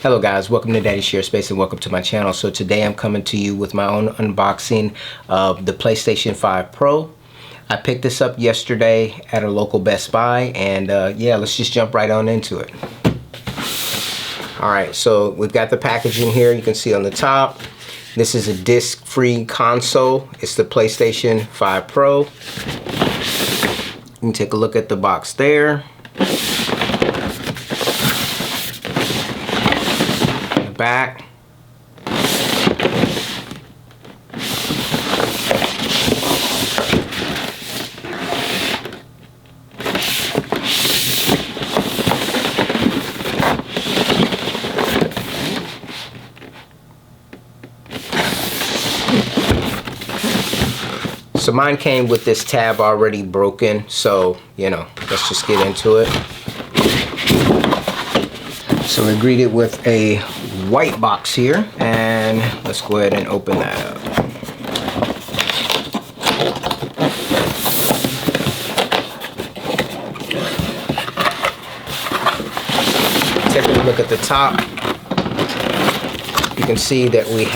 Hello guys, welcome to Daddy Share Space and welcome to my channel. So today I'm coming to you with my own unboxing of the PlayStation 5 Pro. I picked this up yesterday at a local Best Buy and yeah, let's just jump right on into it. Alright, so we've got the packaging here. You can see on the top. This is a disc-free console. It's the PlayStation 5 Pro. You can take a look at the box there. Back. So mine came with this tab already broken, so you know, let's just get into it. So we're greeted with a white box here, and let's go ahead and open that up. Taking a look at the top, you can see that we've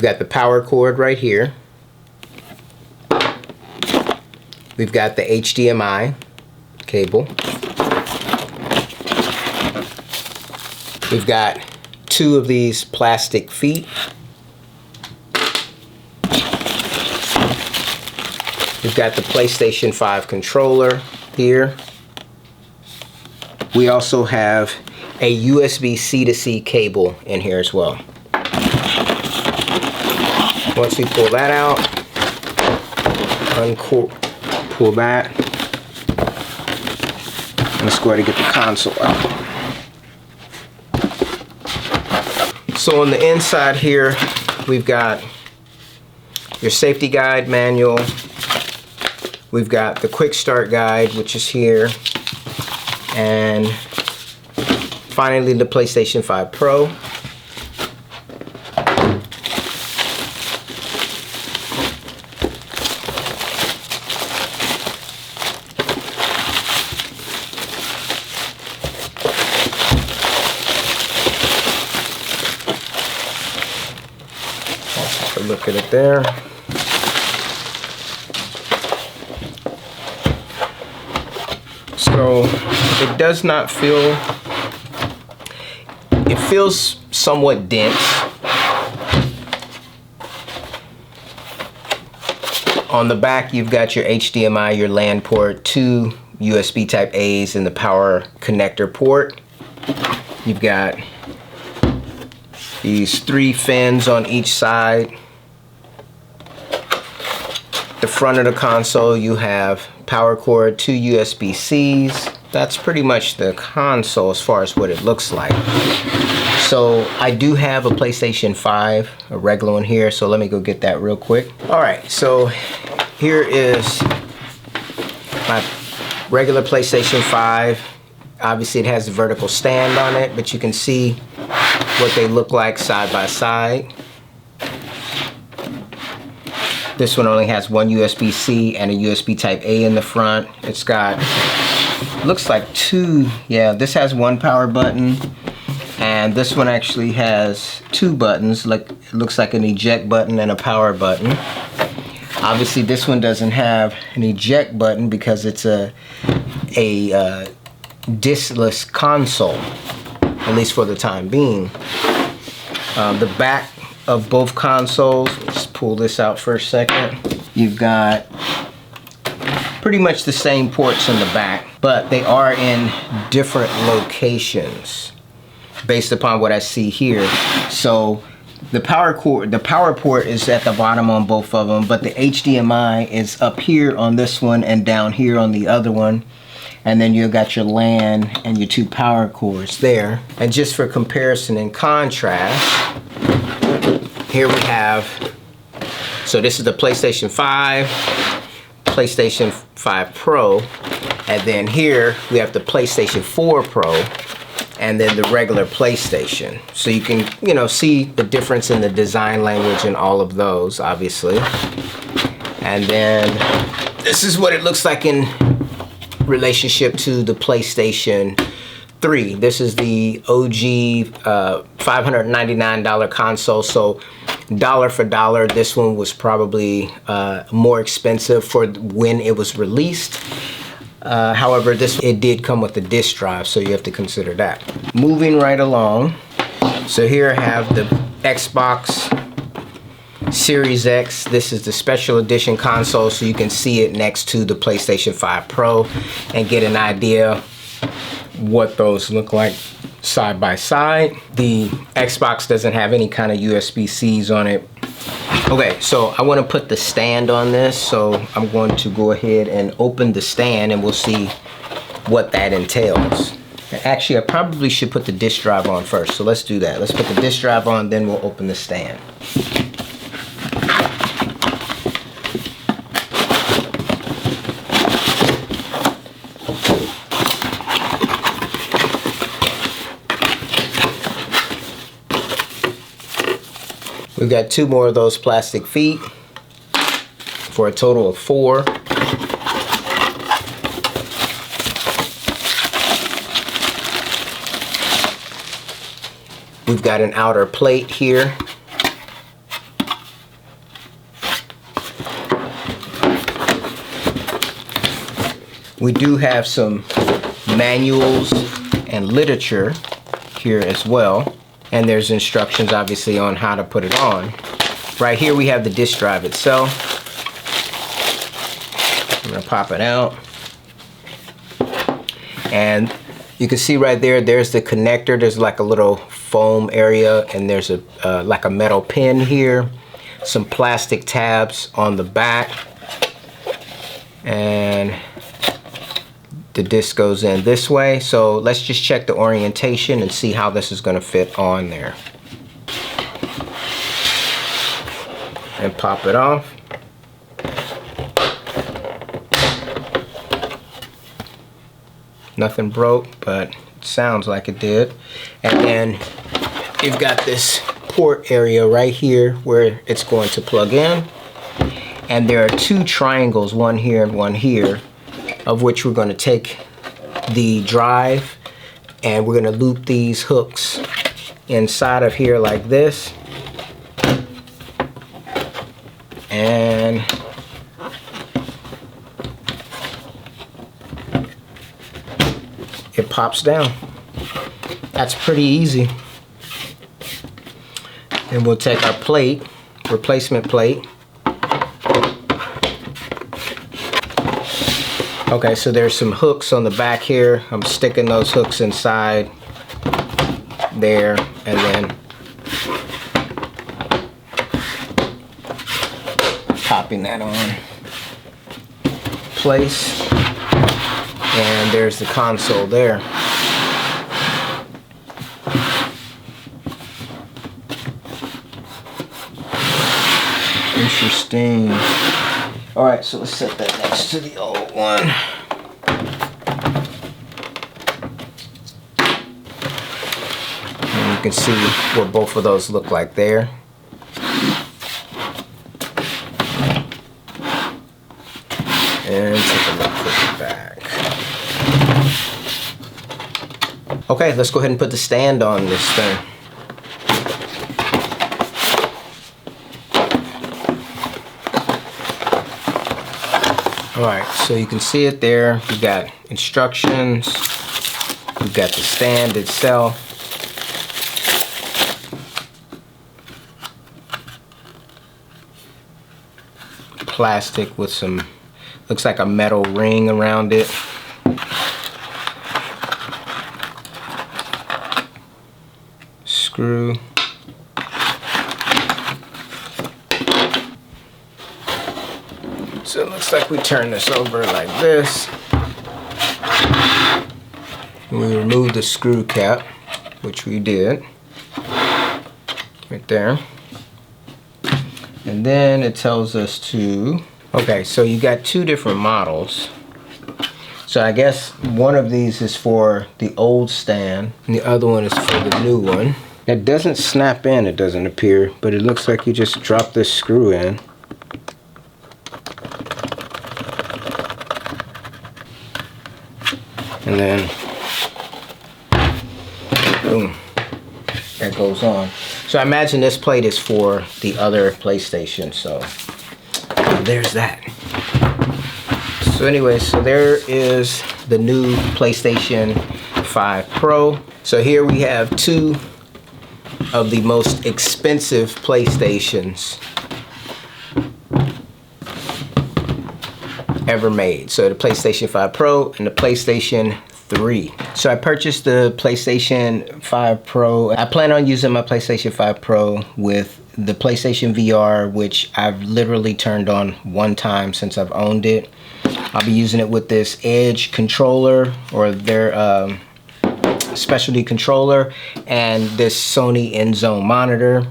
got the power cord right here. We've got the HDMI cable. We've got two of these plastic feet. We've got the PlayStation 5 controller here. We also have a USB C-to-C cable in here as well. Once we pull that out, pull that. Let's go ahead and get the console out. So on the inside here, we've got your safety guide manual. We've got the quick start guide, which is here. And finally, the PlayStation 5 Pro. Look at it there. So it does not feel, it feels somewhat dense. On the back you've got your HDMI, your LAN port, two USB type A's and the power connector port. You've got these three fins on each side. The front of the console, you have power cord, two USB-Cs. That's pretty much the console as far as what it looks like. So I do have a PlayStation 5, a regular one here, so let me go get that real quick. All right, so here is my regular PlayStation 5. Obviously it has a vertical stand on it, but you can see what they look like side by side. This one only has one USB-C and a USB type A in the front. It's got, looks like two, yeah, this has one power button, and this one actually has two buttons. Like, it looks like an eject button and a power button. Obviously this one doesn't have an eject button because it's a diskless console, at least for the time being. The back of both consoles, let's pull this out for a second. You've got pretty much the same ports in the back, but they are in different locations based upon what I see here. So the power port is at the bottom on both of them, but the HDMI is up here on this one and down here on the other one. And then you've got your LAN and your two power cords there. And just for comparison and contrast, here we have, so this is the PlayStation 5, PlayStation 5 Pro, and then here we have the PlayStation 4 Pro, and then the regular PlayStation. So you can, you know, see the difference in the design language and all of those, obviously. And then this is what it looks like in relationship to the PlayStation 3. This is the OG $599 console, so dollar for dollar, this one was probably more expensive for when it was released. However, it did come with a disk drive, so you have to consider that. Moving right along, so here I have the Xbox Series X. This is the special edition console, so you can see it next to the PlayStation 5 Pro and get an idea what those look like side by side. The Xbox doesn't have any kind of USB-Cs on it. Okay, so I want to put the stand on this, so I'm going to go ahead and open the stand and we'll see what that entails. Actually, I probably should put the disk drive on first, so let's do that. Let's put the disk drive on, then we'll open the stand. We've got 2 more of those plastic feet for a total of 4. We've got an outer plate here. We do have some manuals and literature here as well. And there's instructions obviously on how to put it on. Right here we have the disk drive itself. I'm gonna pop it out. And you can see right there, there's the connector. There's like a little foam area, and there's a like a metal pin here. Some plastic tabs on the back. And the disc goes in this way. So let's just check the orientation and see how this is going to fit on there. And pop it off. Nothing broke, but it sounds like it did. And then you've got this port area right here where it's going to plug in. And there are 2 triangles, one here and one here, of which we're going to take the drive and we're going to loop these hooks inside of here like this, and it pops down. That's pretty easy. And we'll take our plate, replacement plate. Okay, so there's some hooks on the back here. I'm sticking those hooks inside there, and then popping that on place. And there's the console there. Interesting. All right, so let's set that next to the old one. And you can see what both of those look like there. And take a look at the back. Okay, let's go ahead and put the stand on this thing. Alright, so you can see it there. You got instructions. You've got the stand itself. Plastic with some, looks like a metal ring around it. Screw. So it looks like we turn this over like this. And we remove the screw cap, which we did. Right there. And then it tells us to, okay, so you got 2 different models. So I guess one of these is for the old stand, and the other one is for the new one. It doesn't snap in, it doesn't appear, but it looks like you just drop this screw in. And then, boom, that goes on. So I imagine this plate is for the other PlayStation, so there's that. So anyway, so there is the new PlayStation 5 Pro. So here we have two of the most expensive PlayStations ever made. So the PlayStation 5 Pro and the PlayStation 3. So I purchased the PlayStation 5 Pro. I plan on using my PlayStation 5 Pro with the PlayStation VR, which I've literally turned on one time since I've owned it. I'll be using it with this Edge controller, or their specialty controller, and this Sony InZone monitor.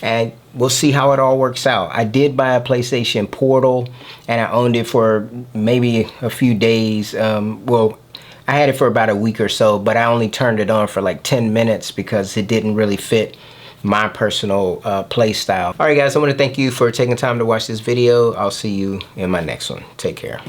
And we'll see how it all works out. I did buy a PlayStation Portal, and I owned it for maybe a few days. Well, I had it for about a week or so, but I only turned it on for like 10 minutes because it didn't really fit my personal play style. All right, guys, I want to thank you for taking time to watch this video. I'll see you in my next one. Take care.